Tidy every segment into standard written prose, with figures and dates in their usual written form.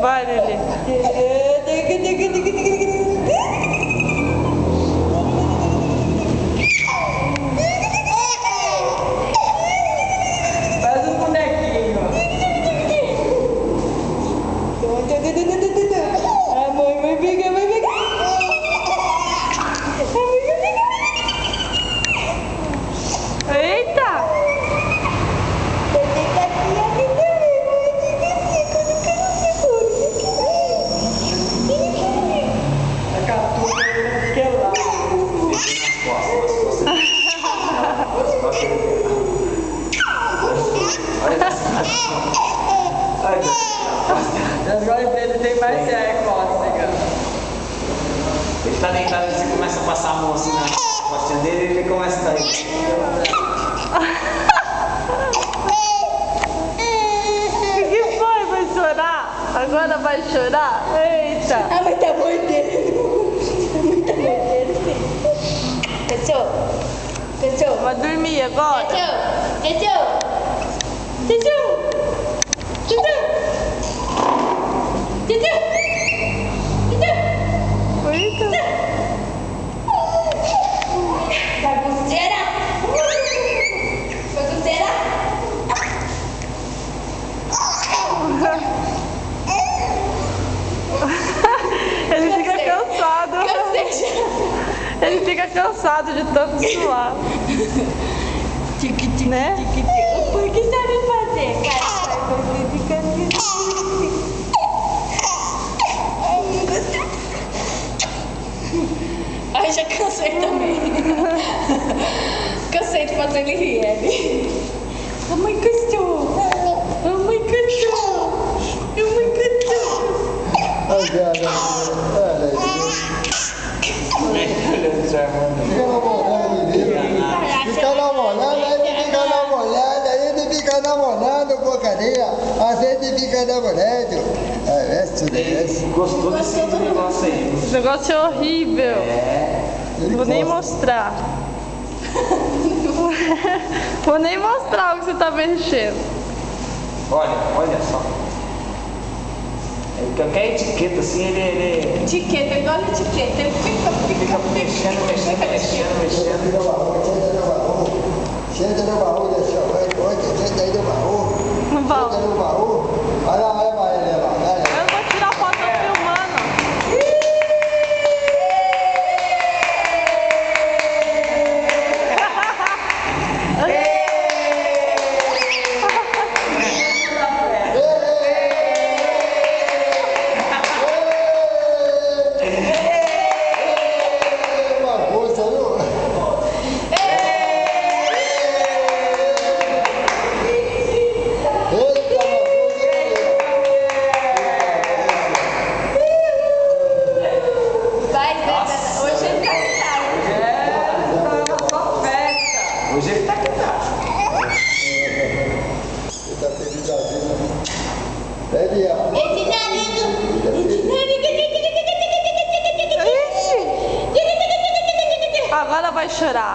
Vai, Lili. Faz um bonequinho. A mãe vai pegar, vai pegar. Eita! A catuca que é lá. As costas dele tem mais cócega. Ele tá deitado e você começa a passar a mão assim na costinha dele e ele começa a cair. O que foi? Vai chorar? Agora vai chorar? Eita! A mãe tá mordendo. A mãe tá mordendo, filho. Fechou? Fechou? Vai dormir agora? Fechou? Fechou? Fechou? Fechou? Fechou? Eita! Bagunceira? Bagunceira? Ele fica cansado. Canseira. Ele fica cansado de tanto suar. Né? O que sabe fazer, cara? Você fica... Ai, já cansei também. Cansei de fazer ele rir, Ellie. A mãe cansou. A mãe cansou. A mãe cansou. Fica namorando, aí tu fica namorando, porcaria. A gente fica namorando. Gostou desse negócio aí? Esse negócio é horrível. Não vou nem mostrar. Vou nem mostrar o que você tá mexendo. Olha só. Qualquer etiqueta assim, ele Etiqueta, igual a etiqueta. Ele fica mexendo. Senta no baú, deixa eu ver, senta aí no baú. Não vou. Senta no baú. Olha lá, vai levar. Eu vou tirar foto filmando. Hoje ele tá cantado. Você tá feliz da vida. Pede ela. Esse Ixi! Agora vai chorar.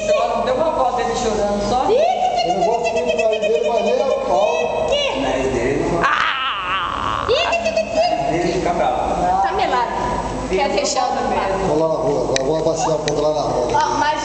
Só não deu uma foto dele chorando só. Eu não vou fugir do nariz dele, mas nem a pau. O nariz dele não Ah! dele fica bravo. Tá melado. Quer deixar o Vou lá na rua, vou passear um pouco lá na rua. Ó, mais